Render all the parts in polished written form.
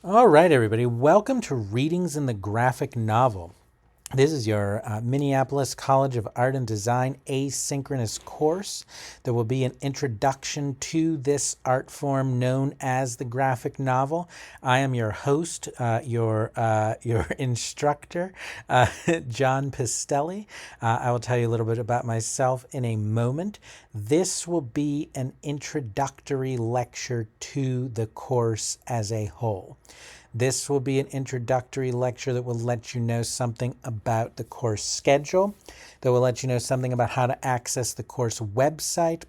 All right, everybody, welcome to Readings in the Graphic Novel. This is your Minneapolis College of Art and Design asynchronous course. There will be an introduction to this art form known as the graphic novel. I am your host, your instructor, John Pistelli. I will tell you a little bit about myself in a moment. This will be an introductory lecture to the course as a whole. This will be an introductory lecture that will let you know something about the course schedule, that will let you know something about how to access the course website,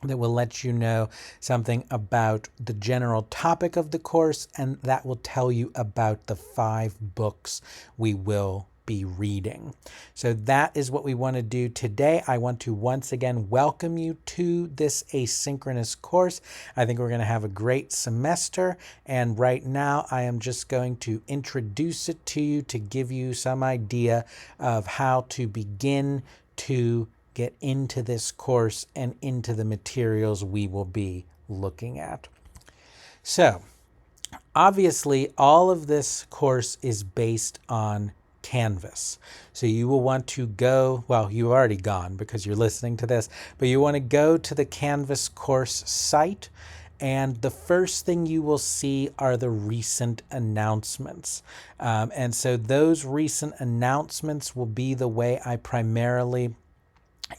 that will let you know something about the general topic of the course, and that will tell you about the 5 books we will be reading. So that is what we want to do today. I want to once again welcome you to this asynchronous course. I think we're going to have a great semester, and right now I am just going to introduce it to you to give you some idea of how to begin to get into this course and into the materials we will be looking at. So, obviously, all of this course is based on Canvas. So you will want to go, well, you've already gone because you're listening to this, but you want to go to the Canvas course site, and the first thing you will see are the recent announcements. And so those recent announcements will be the way I primarily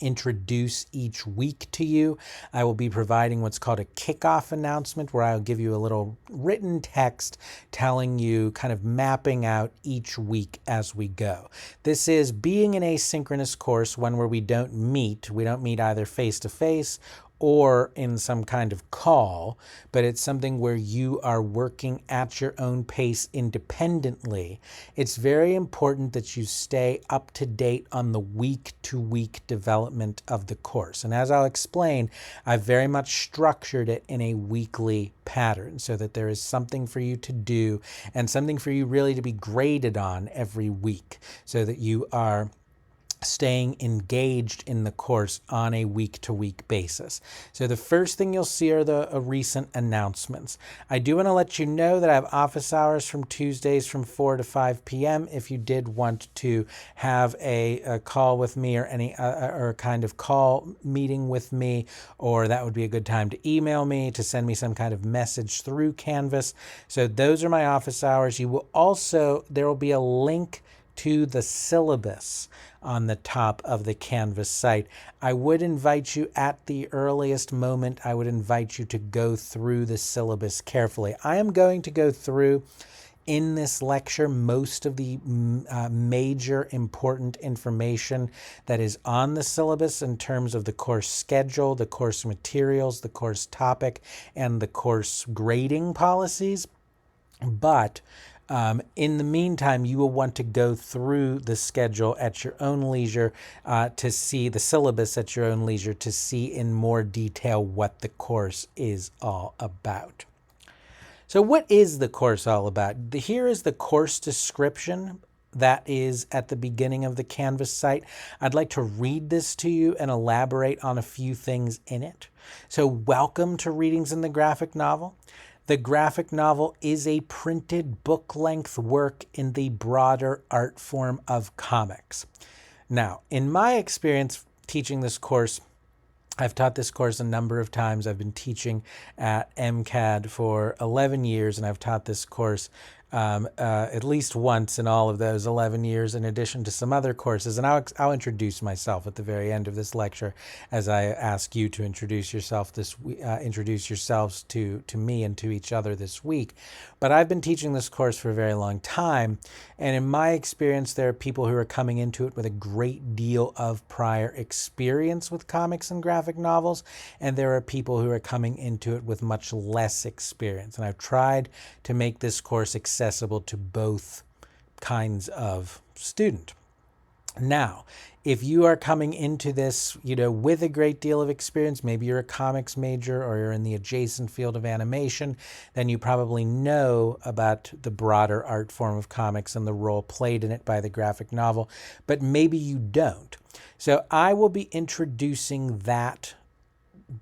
introduce each week to you. I will be providing what's called a kickoff announcement, where I'll give you a little written text telling you, kind of mapping out each week as we go. This is being an asynchronous course, one where we don't meet either face to face or in some kind of call, but it's something where you are working at your own pace independently. It's very important that you stay up to date on the week-to-week development of the course. And as I'll explain, I've very much structured it in a weekly pattern so that there is something for you to do and something for you really to be graded on every week, so that you are staying engaged in the course on a week-to-week basis. So the first thing you'll see are the recent announcements. I do want to let you know that I have office hours from Tuesdays from 4 to 5 p.m. if you did want to have a call with me, or any or a kind of call meeting with me, or that would be a good time to email me, to send me some kind of message through Canvas. So those are my office hours. You will also, there will be a link to the syllabus on the top of the Canvas site. I would invite you, at the earliest moment, I would invite you to go through the syllabus carefully. I am going to go through in this lecture most of the major important information that is on the syllabus in terms of the course schedule, the course materials, the course topic, and the course grading policies. But in the meantime, you will want to go through the schedule at your own leisure, to see the syllabus at your own leisure, to see in more detail what the course is all about. So what is the course all about? Here is the course description that is at the beginning of the Canvas site. I'd like to read this to you and elaborate on a few things in it. So welcome to Readings in the Graphic Novel. The graphic novel is a printed book-length work in the broader art form of comics. Now, in my experience teaching this course, I've taught this course a number of times. I've been teaching at MCAD for 11 years, and I've taught this course at least once in all of those 11 years, in addition to some other courses. And I'll introduce myself at the very end of this lecture, as I ask you to introduce yourself introduce yourselves to me and to each other this week. But I've been teaching this course for a very long time, and in my experience, there are people who are coming into it with a great deal of prior experience with comics and graphic novels, and there are people who are coming into it with much less experience. And I've tried to make this course accessible to both kinds of student. Now, if you are coming into this, with a great deal of experience, maybe you're a comics major or you're in the adjacent field of animation, then you probably know about the broader art form of comics and the role played in it by the graphic novel, but maybe you don't. So I will be introducing that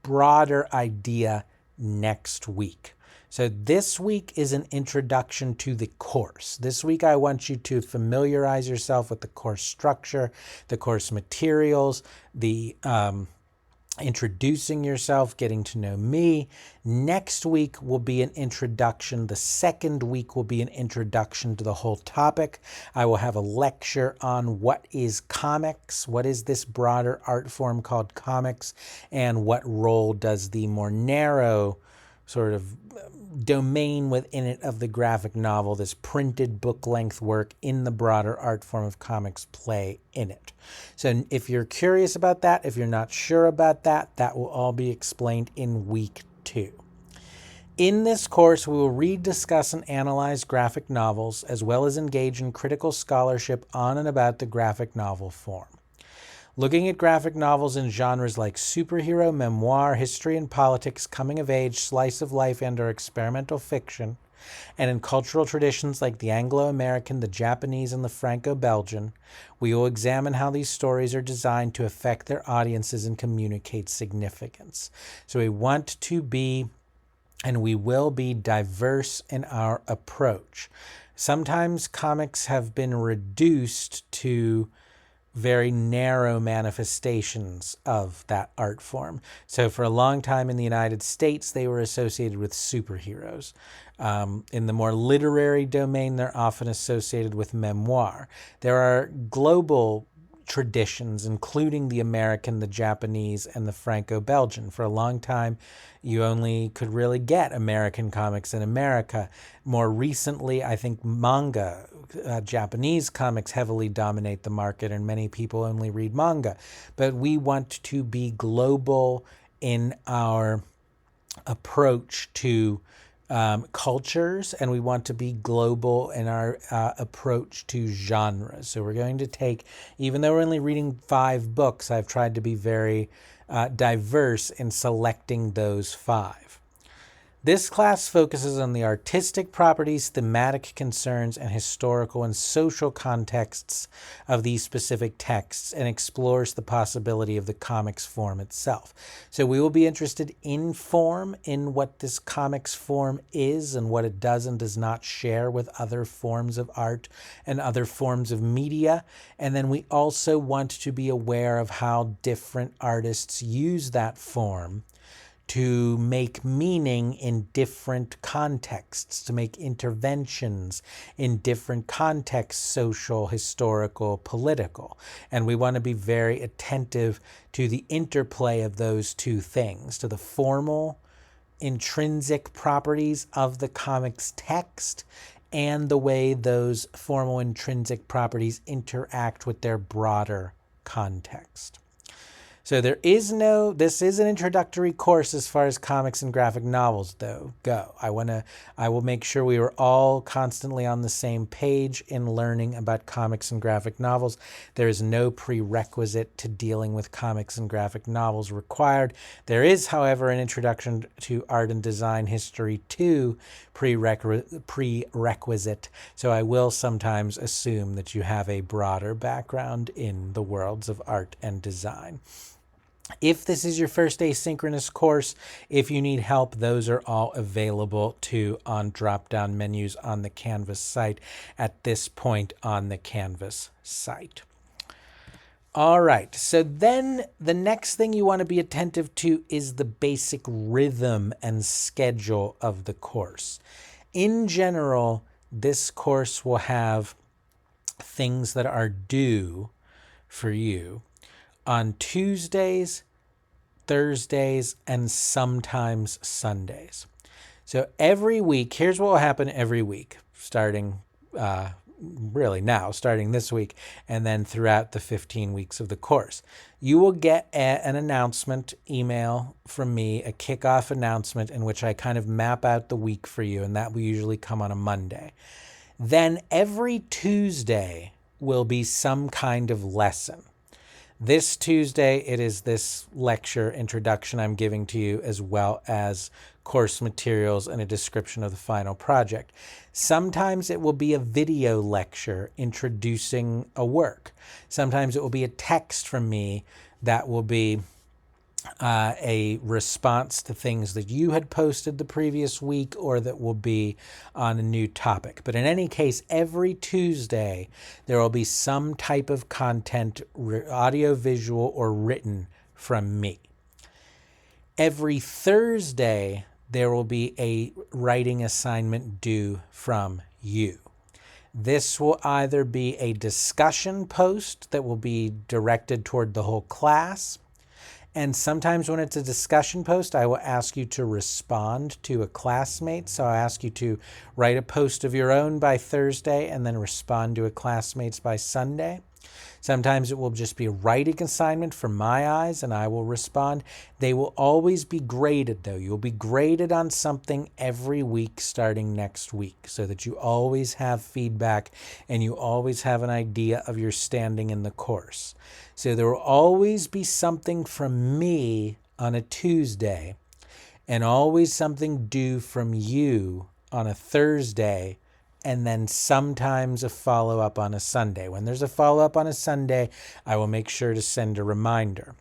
broader idea next week. So this week is an introduction to the course. This week I want you to familiarize yourself with the course structure, the course materials, the introducing yourself, getting to know me. Next week will be an introduction. The second week will be an introduction to the whole topic. I will have a lecture on what is comics, what is this broader art form called comics, and what role does the more narrow sort of domain within it of the graphic novel, this printed book-length work in the broader art form of comics, play in it. So if you're curious about that, if you're not sure about that, that will all be explained in week 2. In this course, we will read, discuss, and analyze graphic novels, as well as engage in critical scholarship on and about the graphic novel form. Looking at graphic novels in genres like superhero, memoir, history and politics, coming of age, slice of life, and/or experimental fiction, and in cultural traditions like the Anglo-American, the Japanese, and the Franco-Belgian, we will examine how these stories are designed to affect their audiences and communicate significance. So we want to be, and we will be, diverse in our approach. Sometimes comics have been reduced to very narrow manifestations of that art form. So for a long time in the United States, they were associated with superheroes. In the more literary domain, they're often associated with memoir. There are global traditions, including the American, the Japanese, and the Franco-Belgian. For a long time, you only could really get American comics in America. More recently, I think manga, Japanese comics heavily dominate the market, and many people only read manga. But we want to be global in our approach to cultures, and we want to be global in our approach to genres. So we're going to take, even though we're only reading 5 books, I've tried to be very diverse in selecting those 5. This class focuses on the artistic properties, thematic concerns, and historical and social contexts of these specific texts, and explores the possibility of the comics form itself. So we will be interested in form, in what this comics form is and what it does and does not share with other forms of art and other forms of media. And then we also want to be aware of how different artists use that form to make meaning in different contexts, to make interventions in different contexts, social, historical, political. And we want to be very attentive to the interplay of those two things, to the formal, intrinsic properties of the comics text and the way those formal, intrinsic properties interact with their broader context. So this is an introductory course as far as comics and graphic novels go. I will make sure we are all constantly on the same page in learning about comics and graphic novels. There is no prerequisite to dealing with comics and graphic novels required. There is, however, an introduction to art and design history 2 prerequisite. So I will sometimes assume that you have a broader background in the worlds of art and design. If this is your first asynchronous course, if you need help, those are all available too on drop-down menus on the Canvas site at this point on the Canvas site. All right, so then the next thing you want to be attentive to is the basic rhythm and schedule of the course. In general, this course will have things that are due for you on Tuesdays, Thursdays, and sometimes Sundays. So every week, here's what will happen every week, starting starting this week, and then throughout the 15 weeks of the course. You will get an announcement email from me, a kickoff announcement in which I kind of map out the week for you, and that will usually come on a Monday. Then every Tuesday will be some kind of lesson. This Tuesday, it is this lecture introduction I'm giving to you, as well as course materials and a description of the final project. Sometimes it will be a video lecture introducing a work. Sometimes it will be a text from me that will be a response to things that you had posted the previous week or that will be on a new topic. But in any case, every Tuesday, there will be some type of content, audio, visual, or written from me. Every Thursday, there will be a writing assignment due from you. This will either be a discussion post that will be directed toward the whole class, and sometimes when it's a discussion post, I will ask you to respond to a classmate. So I ask you to write a post of your own by Thursday and then respond to a classmate's by Sunday. Sometimes it will just be a writing assignment from my eyes and I will respond. They will always be graded though. You'll be graded on something every week starting next week so that you always have feedback and you always have an idea of your standing in the course. So there will always be something from me on a Tuesday and always something due from you on a Thursday, and then sometimes a follow-up on a Sunday. When there's a follow-up on a Sunday, I will make sure to send a reminder.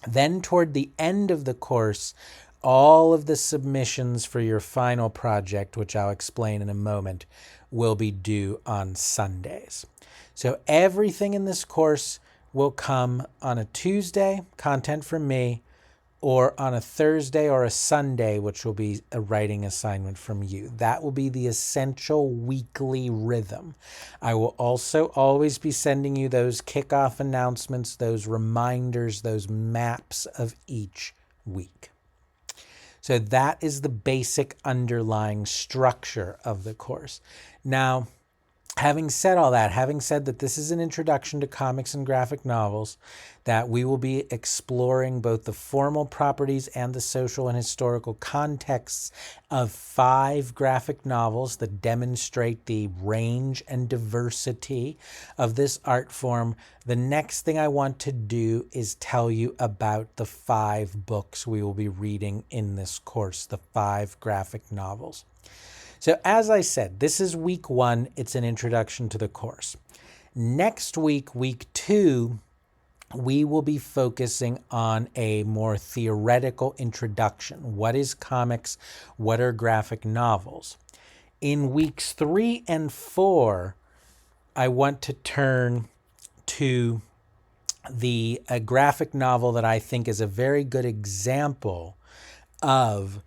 Then toward the end of the course, all of the submissions for your final project, which I'll explain in a moment, will be due on Sundays. So everything in this course will come on a Tuesday, content from me, or on a Thursday or a Sunday, which will be a writing assignment from you. That will be the essential weekly rhythm. I will also always be sending you those kickoff announcements, those reminders, those maps of each week. So that is the basic underlying structure of the course. Now, having said all that, having said that this is an introduction to comics and graphic novels, that we will be exploring both the formal properties and the social and historical contexts of 5 graphic novels that demonstrate the range and diversity of this art form, the next thing I want to do is tell you about the 5 books we will be reading in this course, the 5 graphic novels. So as I said, this is week 1. It's an introduction to the course. Next week, week 2, we will be focusing on a more theoretical introduction. What is comics? What are graphic novels? In weeks 3 and 4, I want to turn to a graphic novel that I think is a very good example of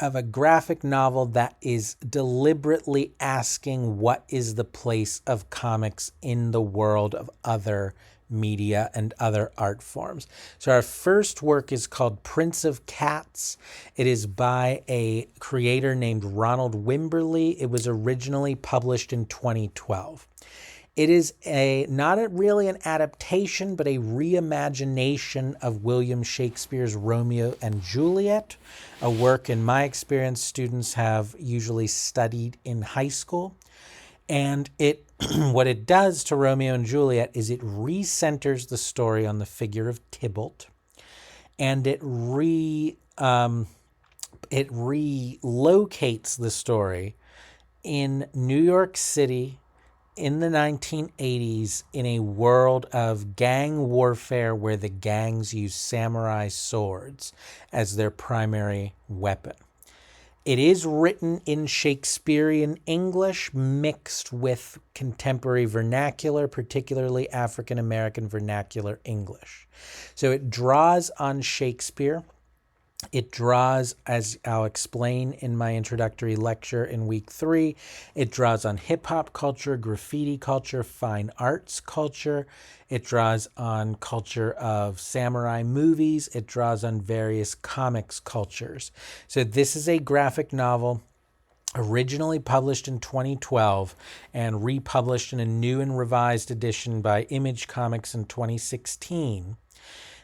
a graphic novel that is deliberately asking what is the place of comics in the world of other media and other art forms. So our first work is called Prince of Cats. It is by a creator named Ronald Wimberly. It was originally published in 2012. It is not really an adaptation, but a reimagination of William Shakespeare's Romeo and Juliet, a work in my experience students have usually studied in high school. And what it does to Romeo and Juliet is it recenters the story on the figure of Tybalt, and it relocates the story in New York City in the 1980s in a world of gang warfare where the gangs use samurai swords as their primary weapon. It is written in Shakespearean English mixed with contemporary vernacular, particularly African American vernacular English. So it draws on Shakespeare. It draws, as I'll explain in my introductory lecture in week 3, it draws on hip-hop culture, graffiti culture, fine arts culture. It draws on culture of samurai movies. It draws on various comics cultures. So this is a graphic novel originally published in 2012 and republished in a new and revised edition by Image Comics in 2016.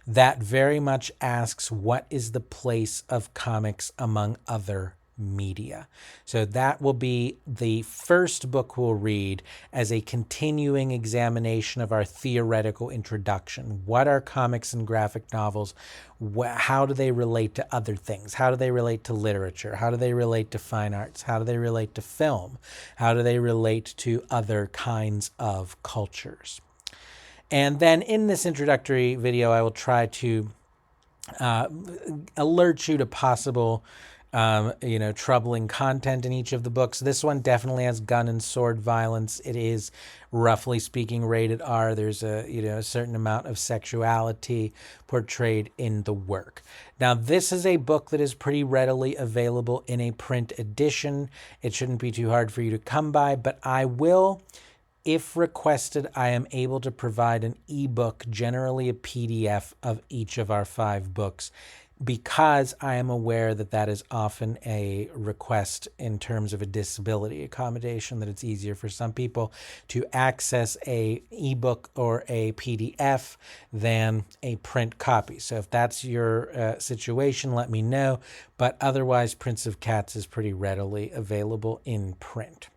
That very much asks, what is the place of comics among other media? So that will be the first book we'll read as a continuing examination of our theoretical introduction. What are comics and graphic novels? How do they relate to other things? How do they relate to literature? How do they relate to fine arts? How do they relate to film? How do they relate to other kinds of cultures? And then in this introductory video, I will try to alert you to possible troubling content in each of the books. This one definitely has gun and sword violence. It is, roughly speaking, rated R. There's a certain amount of sexuality portrayed in the work. Now, this is a book that is pretty readily available in a print edition. It shouldn't be too hard for you to come by, but I will, if requested, I am able to provide an ebook, generally a PDF of each of our 5 books, because I am aware that that is often a request in terms of a disability accommodation, that it's easier for some people to access a ebook or a PDF than a print copy. So if that's your situation, let me know. But otherwise, Prince of Cats is pretty readily available in print.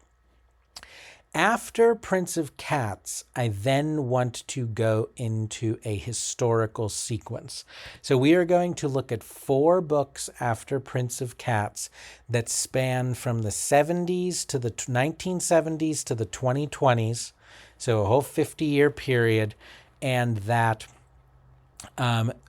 After Prince of Cats, I then want to go into a historical sequence. So we are going to look at 4 books after Prince of Cats that span from the 70s to the 1970s to the 2020s, so a whole 50-year period, and that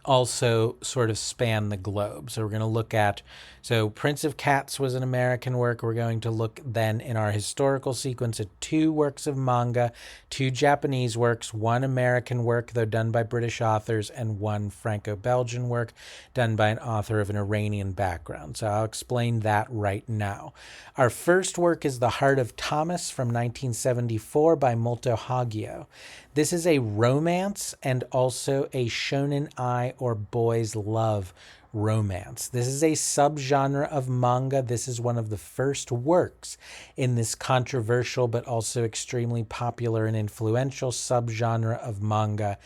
also sort of span the globe. So we're going to look at, so Prince of Cats was an American work. We're going to look then in our historical sequence at 2 works of manga, 2 Japanese works, 1 American work, though done by British authors, and 1 Franco-Belgian work done by an author of an Iranian background. So I'll explain that right now. Our first work is The Heart of Thomas from 1974 by Molto Hagio. This is a romance and also a shonen ai or boys love romance. This is a subgenre of manga. This is one of the first works in this controversial but also extremely popular and influential subgenre of manga.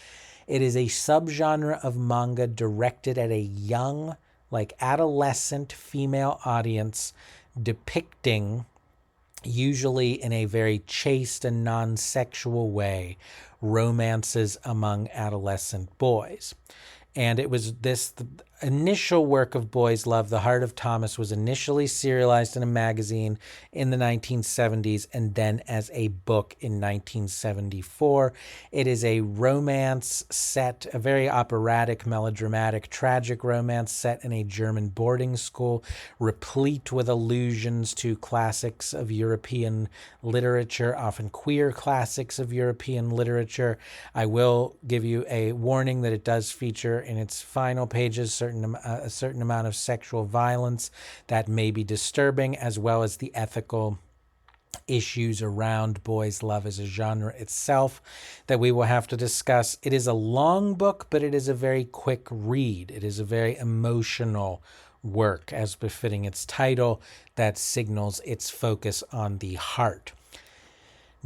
It is a subgenre of manga directed at a young, like adolescent female audience, depicting, usually in a very chaste and non-sexual way, romances among adolescent boys. And it was this initial work of boys' love, The Heart of Thomas, was initially serialized in a magazine in the 1970s and then as a book in 1974. It is a romance set, a very operatic, melodramatic, tragic romance set in a German boarding school, replete with allusions to classics of European literature, often queer classics of European literature. I will give you a warning that it does feature in its final pages a certain amount of sexual violence that may be disturbing, as well as the ethical issues around boys' love as a genre itself that we will have to discuss. It is a long book, but it is a very quick read. It is a very emotional work, as befitting its title, that signals its focus on the heart.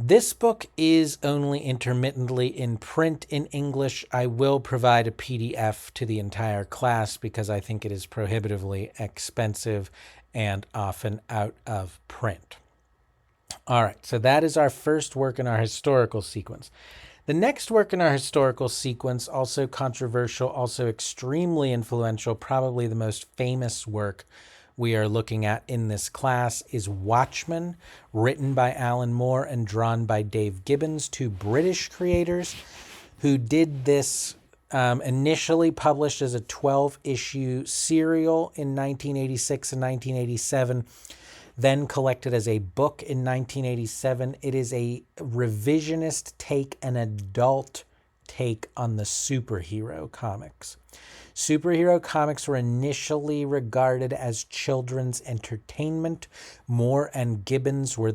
This book is only intermittently in print in English. I will provide a PDF to the entire class because I think it is prohibitively expensive and often out of print. All right, so that is our first work in our historical sequence. The next work in our historical sequence, also controversial, also extremely influential, probably the most famous work we are looking at in this class, is Watchman, written by Alan Moore and drawn by Dave Gibbons, 2 British creators who did this initially published as a 12-issue serial in 1986 and 1987, then collected as a book in 1987. It is a revisionist take, an adult take on the superhero comics. Superhero comics were initially regarded as children's entertainment. Moore and Gibbons were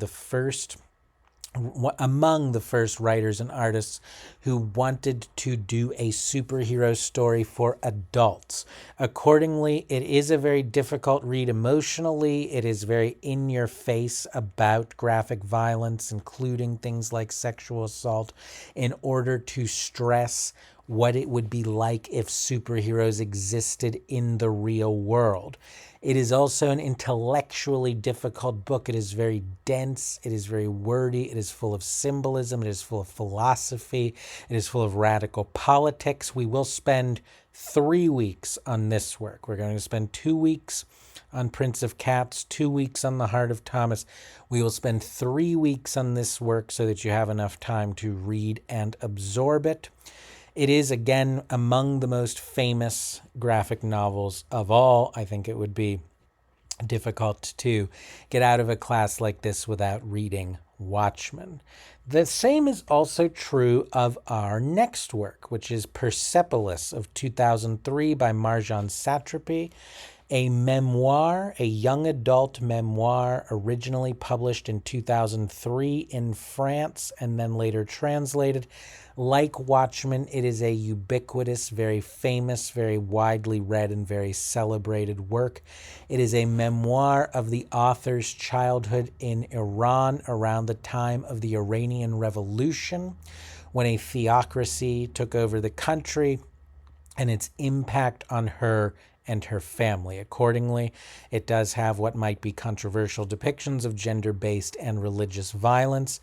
among the first writers and artists who wanted to do a superhero story for adults. Accordingly, it is a very difficult read emotionally. It is very in your face about graphic violence, including things like sexual assault, in order to stress what it would be like if superheroes existed in the real world. It is also an intellectually difficult book. It is very dense. It is very wordy. It is full of symbolism. It is full of philosophy. It is full of radical politics. We will spend 3 weeks on this work. We're going to spend 2 weeks on Prince of Cats, 2 weeks on The Heart of Thomas. We will spend 3 weeks on this work so that you have enough time to read and absorb it. It is, again, among the most famous graphic novels of all. I think it would be difficult to get out of a class like this without reading Watchman. The same is also true of our next work, which is Persepolis of 2003 by Marjane Satrapi, a memoir, a young adult memoir originally published in 2003 in France and then later translated. Like Watchmen, it is a ubiquitous, very famous, very widely read, and very celebrated work. It is a memoir of the author's childhood in Iran around the time of the Iranian Revolution, when a theocracy took over the country, and its impact on her and her family. Accordingly, it does have what might be controversial depictions of gender-based and religious violence.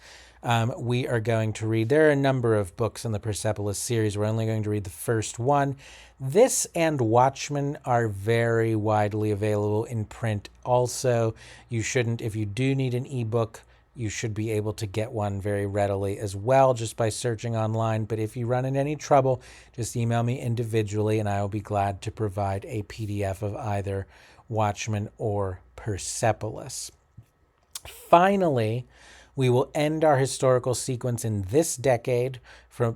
We are going to read, there are a number of books in the Persepolis series. We're only going to read the first one. This and Watchmen are very widely available in print. Also, you shouldn't, if you do need an ebook, you should be able to get one very readily as well just by searching online. But if you run into any trouble, just email me individually and I will be glad to provide a PDF of either Watchmen or Persepolis. Finally, we will end our historical sequence in this decade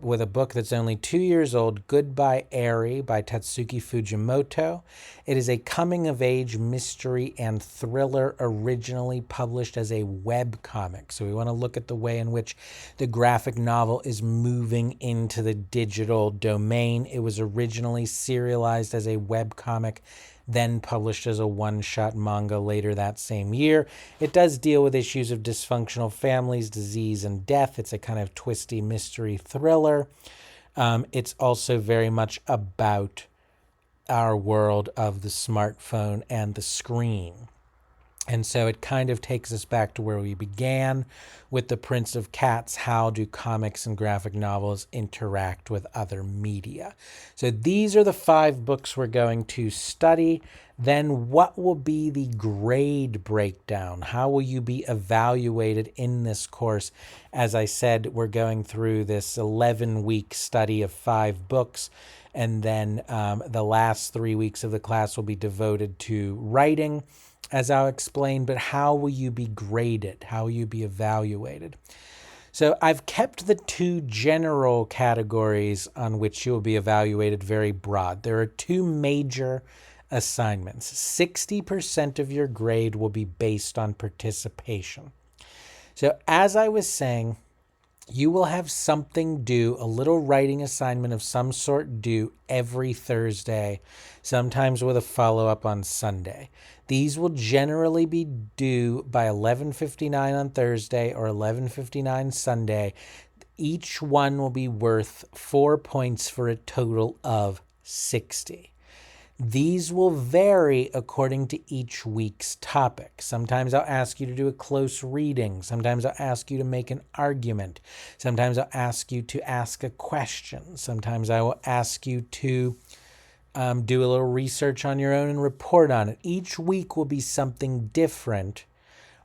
with a book that's only 2 years old, Goodbye Airy by Tatsuki Fujimoto. It is a coming-of-age mystery and thriller originally published as a webcomic. So we want to look at the way in which the graphic novel is moving into the digital domain. It was originally serialized as a webcomic, then published as a one-shot manga later that same year. It does deal with issues of dysfunctional families, disease, and death. It's a kind of twisty mystery thriller. It's also very much about our world of the smartphone and the screen. And so it kind of takes us back to where we began with the Prince of Cats. How do comics and graphic novels interact with other media? So these are the 5 books we're going to study. Then what will be the grade breakdown? How will you be evaluated in this course? As I said, we're going through this 11-week study of 5 books. And then the last 3 weeks of the class will be devoted to writing, as I'll explain, but how will you be graded? How will you be evaluated? So I've kept the 2 general categories on which you'll be evaluated very broad. There are 2 major assignments. 60% of your grade will be based on participation. So as I was saying, you will have something due, a little writing assignment of some sort due every Thursday, sometimes with a follow-up on Sunday. These will generally be due by 11:59 on Thursday or 11:59 Sunday. Each one will be worth 4 points for a total of 60. These will vary according to each week's topic. Sometimes I'll ask you to do a close reading. Sometimes I'll ask you to make an argument. Sometimes I'll ask you to ask a question. Sometimes I will ask you to do a little research on your own and report on it. Each week will be something different,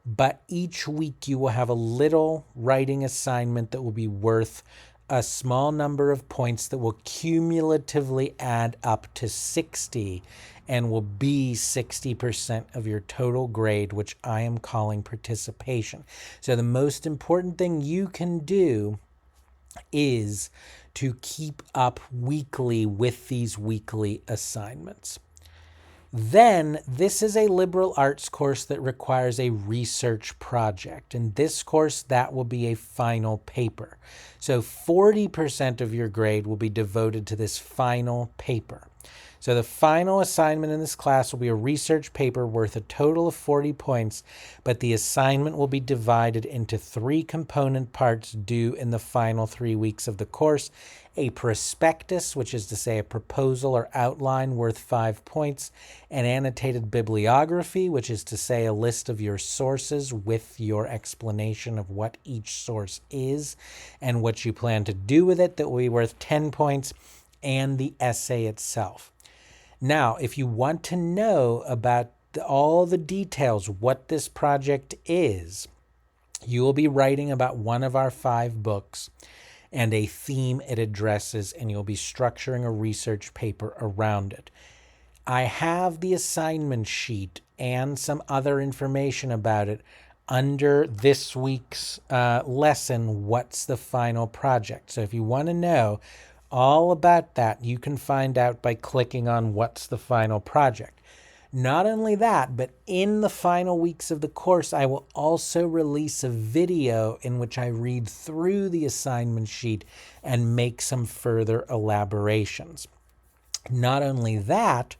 but each week you will have a little writing assignment that will be worth a small number of points that will cumulatively add up to 60 and will be 60% of your total grade, which I am calling participation. So the most important thing you can do is to keep up weekly with these weekly assignments. Then, this is a liberal arts course that requires a research project. In this course, that will be a final paper. So 40% of your grade will be devoted to this final paper. So the final assignment in this class will be a research paper worth a total of 40 points, but the assignment will be divided into 3 component parts due in the final 3 weeks of the course. A prospectus, which is to say a proposal or outline worth 5 points, an annotated bibliography, which is to say a list of your sources with your explanation of what each source is and what you plan to do with it, that will be worth 10 points, and the essay itself. Now, if you want to know about all the details, what this project is, you will be writing about one of our 5 books and a theme it addresses, and you'll be structuring a research paper around it. I have the assignment sheet and some other information about it under this week's lesson, What's the Final Project? So if you want to know all about that, you can find out by clicking on What's the Final Project. Not only that, but in the final weeks of the course, I will also release a video in which I read through the assignment sheet and make some further elaborations. Not only that,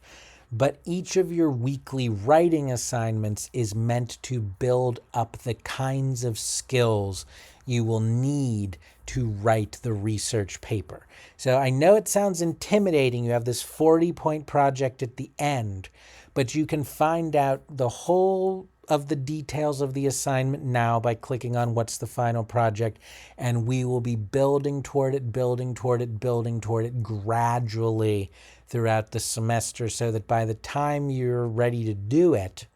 but each of your weekly writing assignments is meant to build up the kinds of skills you will need to write the research paper. So I know it sounds intimidating. You have this 40-point project at the end, but you can find out the whole of the details of the assignment now by clicking on What's the Final Project, and we will be building toward it gradually throughout the semester, so that by the time you're ready to do it,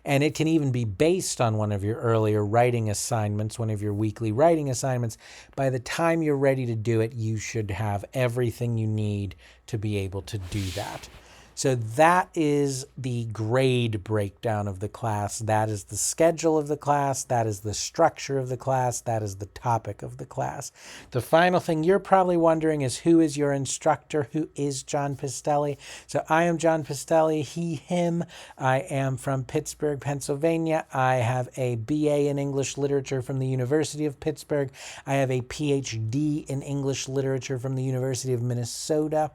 and it can even be based on one of your earlier writing assignments, one of your weekly writing assignments, by the time you're ready to do it, you should have everything you need to be able to do that. So that is the grade breakdown of the class. That is the schedule of the class. That is the structure of the class. That is the topic of the class. The final thing you're probably wondering is, who is your instructor? Who is John Pistelli? So I am John Pistelli, he, him. I am from Pittsburgh, Pennsylvania. I have a BA in English Literature from the University of Pittsburgh. I have a PhD in English Literature from the University of Minnesota.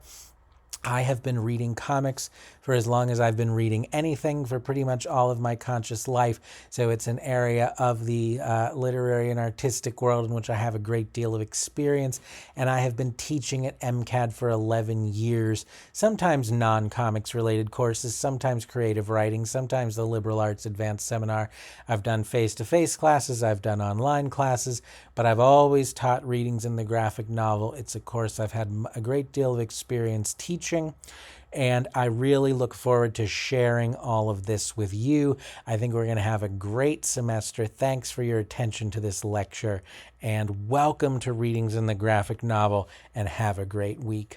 I have been reading comics for as long as I've been reading anything, for pretty much all of my conscious life. So it's an area of the literary and artistic world in which I have a great deal of experience. And I have been teaching at MCAD for 11 years, sometimes non-comics related courses, sometimes creative writing, sometimes the liberal arts advanced seminar. I've done face-to-face classes, I've done online classes, but I've always taught readings in the graphic novel. It's a course I've had a great deal of experience teaching, and I really look forward to sharing all of this with you. I think we're going to have a great semester. Thanks for your attention to this lecture, and welcome to Readings in the Graphic Novel, and have a great week.